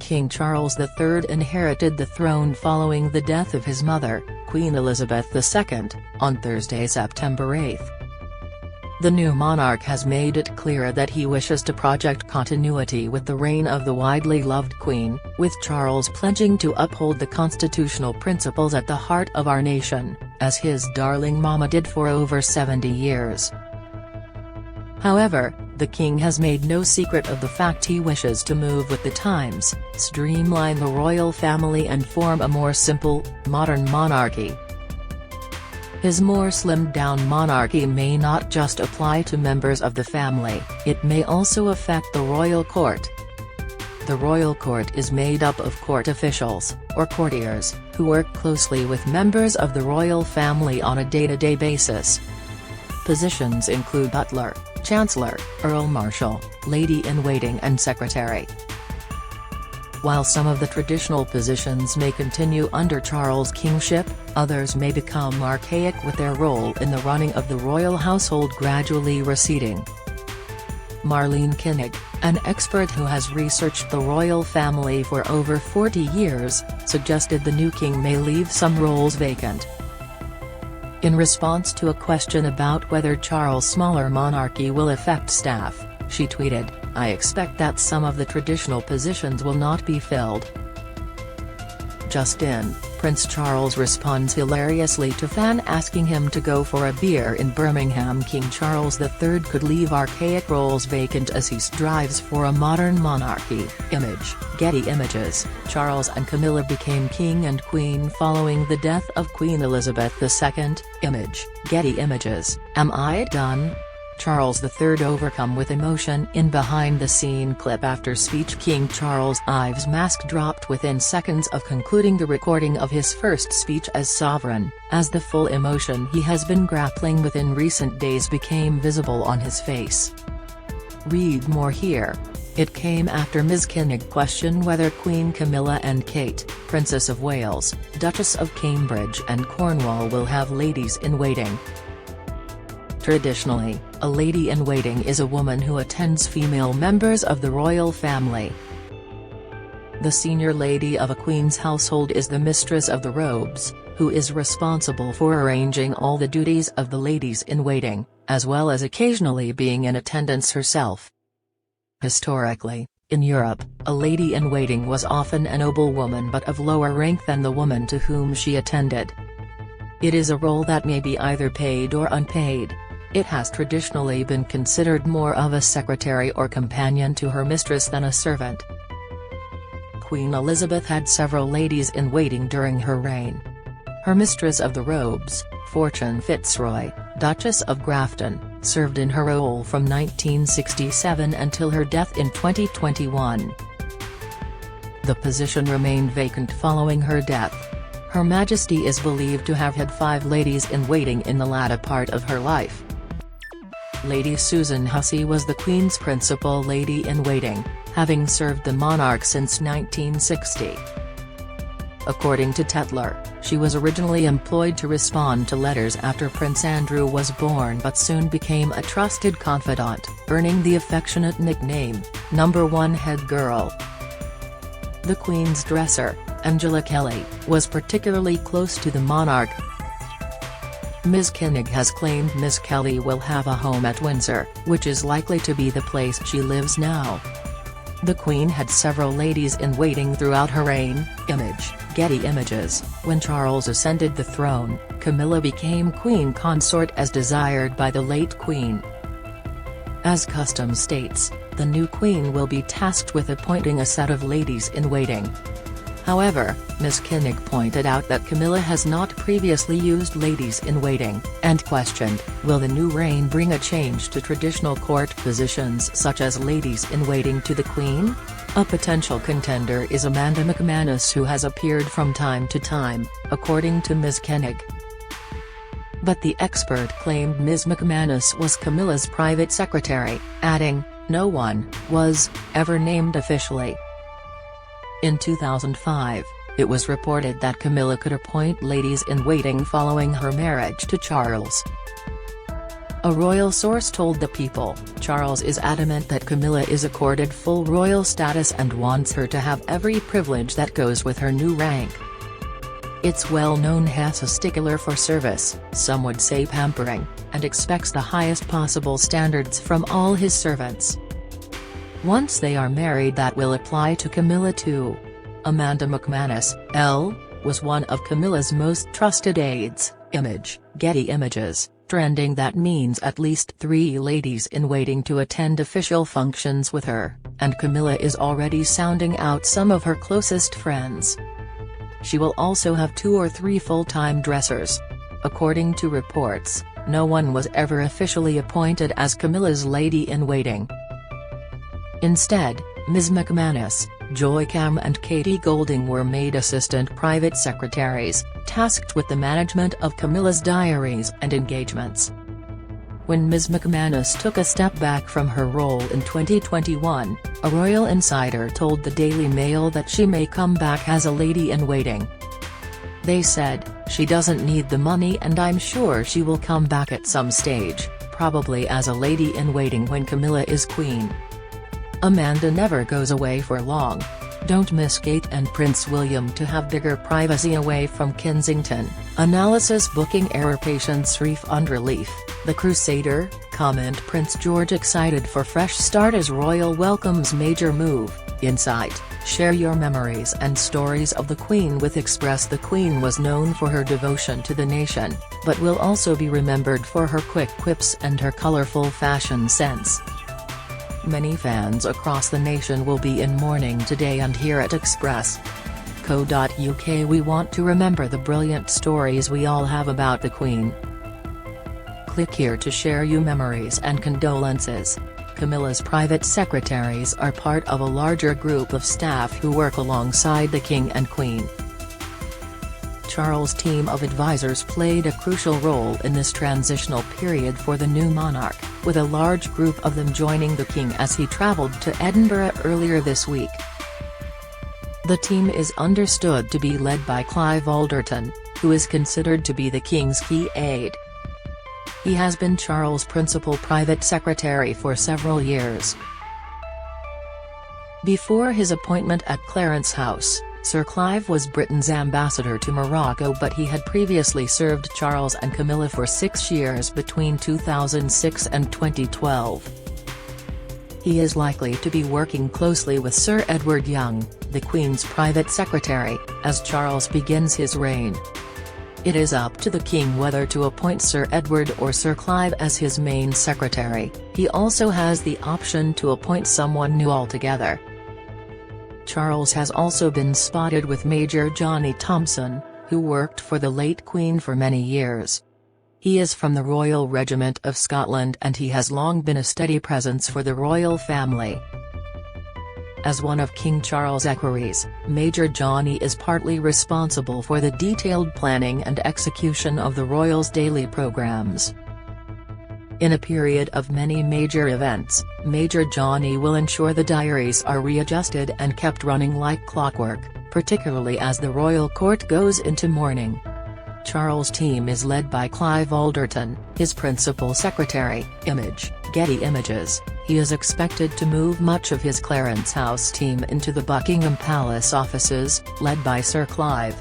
King Charles III inherited the throne following the death of his mother, Queen Elizabeth II, on Thursday, September 8. The new monarch has made it clear that he wishes to project continuity with the reign of the widely loved Queen, with Charles pledging to uphold the constitutional principles at the heart of our nation, as his darling mama did for over 70 years. However, the king has made no secret of the fact he wishes to move with the times, streamline the royal family and form a more simple, modern monarchy. His more slimmed-down monarchy may not just apply to members of the family, it may also affect the royal court. The royal court is made up of court officials, or courtiers, who work closely with members of the royal family on a day-to-day basis. Positions include butler, chancellor, earl marshal, lady-in-waiting and secretary. While some of the traditional positions may continue under Charles' kingship, others may become archaic with their role in the running of the royal household gradually receding. Marlene Koenig, an expert who has researched the royal family for over 40 years, suggested the new king may leave some roles vacant. In response to a question about whether Charles' smaller monarchy will affect staff, she tweeted, "I expect that some of the traditional positions will not be filled." Just in, Prince Charles responds hilariously to fan asking him to go for a beer in Birmingham. King Charles III could leave archaic roles vacant as he strives for a modern monarchy. Image, Getty Images. Charles and Camilla became king and queen following the death of Queen Elizabeth II. Image, Getty Images. Am I done? Charles III overcome with emotion in behind-the-scene clip after speech. King Charles Ives' mask dropped within seconds of concluding the recording of his first speech as sovereign, as the full emotion he has been grappling with in recent days became visible on his face. Read more here. It came after Ms. Koenig questioned whether Queen Camilla and Kate, Princess of Wales, Duchess of Cambridge and Cornwall will have ladies-in-waiting. Traditionally, a lady-in-waiting is a woman who attends female members of the royal family. The senior lady of a queen's household is the mistress of the robes, who is responsible for arranging all the duties of the ladies-in-waiting, as well as occasionally being in attendance herself. Historically, in Europe, a lady-in-waiting was often a noblewoman but of lower rank than the woman to whom she attended. It is a role that may be either paid or unpaid. It has traditionally been considered more of a secretary or companion to her mistress than a servant. Queen Elizabeth had several ladies-in-waiting during her reign. Her mistress of the robes, Fortune Fitzroy, Duchess of Grafton, served in her role from 1967 until her death in 2021. The position remained vacant following her death. Her Majesty is believed to have had 5 ladies-in-waiting in the latter part of her life. Lady Susan Hussey was the Queen's principal lady-in-waiting, having served the monarch since 1960. According to Tetler, she was originally employed to respond to letters after Prince Andrew was born but soon became a trusted confidant, earning the affectionate nickname, "Number 1 Head Girl." The Queen's dresser, Angela Kelly, was particularly close to the monarch. Ms. Koenig has claimed Ms. Kelly will have a home at Windsor, which is likely to be the place she lives now. The Queen had several ladies-in-waiting throughout her reign. Image, Getty Images. When Charles ascended the throne, Camilla became queen consort as desired by the late Queen. As custom states, the new queen will be tasked with appointing a set of ladies-in-waiting. However, Ms. Koenig pointed out that Camilla has not previously used ladies-in-waiting, and questioned, will the new reign bring a change to traditional court positions such as ladies-in-waiting to the Queen? A potential contender is Amanda McManus, who has appeared from time to time, according to Ms. Koenig. But the expert claimed Ms. McManus was Camilla's private secretary, adding, no one was ever named officially. In 2005, it was reported that Camilla could appoint ladies-in-waiting following her marriage to Charles. A royal source told the People, Charles is adamant that Camilla is accorded full royal status and wants her to have every privilege that goes with her new rank. It's well known he's a stickler for service, some would say pampering, and expects the highest possible standards from all his servants. Once they are married, that will apply to Camilla too. Amanda McManus, L., was one of Camilla's most trusted aides. Image, Getty Images, trending. That means at least 3 ladies-in-waiting to attend official functions with her, and Camilla is already sounding out some of her closest friends. She will also have 2 or 3 full-time dressers. According to reports, no one was ever officially appointed as Camilla's lady-in-waiting. Instead, Ms. McManus, Joy Cam and Katie Golding were made assistant private secretaries, tasked with the management of Camilla's diaries and engagements. When Ms. McManus took a step back from her role in 2021, a royal insider told the Daily Mail that she may come back as a lady-in-waiting. They said, "She doesn't need the money and I'm sure she will come back at some stage, probably as a lady-in-waiting when Camilla is queen." Amanda never goes away for long. Don't miss Kate and Prince William to have bigger privacy away from Kensington. Analysis booking error patients refund relief. The Crusader, comment Prince George excited for fresh start as royal welcomes major move. Insight, share your memories and stories of the Queen with Express. The Queen was known for her devotion to the nation, but will also be remembered for her quick quips and her colourful fashion sense. Many fans across the nation will be in mourning today, and here at Express.co.uk we want to remember the brilliant stories we all have about the Queen. Click here to share your memories and condolences. Camilla's private secretaries are part of a larger group of staff who work alongside the King and Queen. Charles' team of advisors played a crucial role in this transitional period for the new monarch, with a large group of them joining the King as he travelled to Edinburgh earlier this week. The team is understood to be led by Clive Alderton, who is considered to be the King's key aide. He has been Charles' principal private secretary for several years. Before his appointment at Clarence House, Sir Clive was Britain's ambassador to Morocco, but he had previously served Charles and Camilla for 6 years between 2006 and 2012. He is likely to be working closely with Sir Edward Young, the Queen's private secretary, as Charles begins his reign. It is up to the King whether to appoint Sir Edward or Sir Clive as his main secretary. He also has the option to appoint someone new altogether. Charles has also been spotted with Major Johnny Thompson, who worked for the late Queen for many years. He is from the Royal Regiment of Scotland and he has long been a steady presence for the royal family. As one of King Charles' equerries, Major Johnny is partly responsible for the detailed planning and execution of the royals' daily programmes. In a period of many major events, Major Johnny will ensure the diaries are readjusted and kept running like clockwork, particularly as the royal court goes into mourning. Charles' team is led by Clive Alderton, his principal secretary. Image, Getty Images. He is expected to move much of his Clarence House team into the Buckingham Palace offices, led by Sir Clive.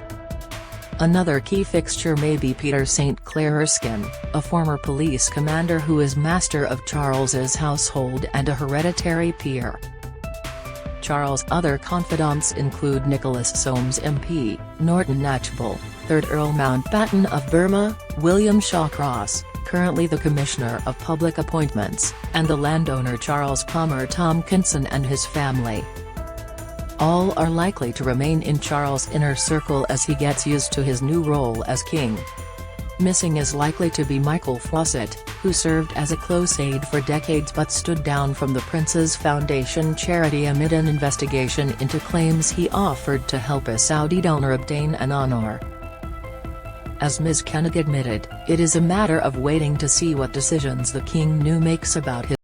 Another key fixture may be Peter St Clair Erskine, a former police commander who is master of Charles's household and a hereditary peer. Charles' other confidants include Nicholas Soames MP, Norton Knatchbull, 3rd Earl Mountbatten of Burma, William Shawcross, currently the Commissioner of Public Appointments, and the landowner Charles Palmer Tompkinson and his family. All are likely to remain in Charles' inner circle as he gets used to his new role as king. Missing is likely to be Michael Fawcett, who served as a close aide for decades but stood down from the Prince's Foundation charity amid an investigation into claims he offered to help a Saudi donor obtain an honour. As Ms. Koenig admitted, it is a matter of waiting to see what decisions the King now makes about his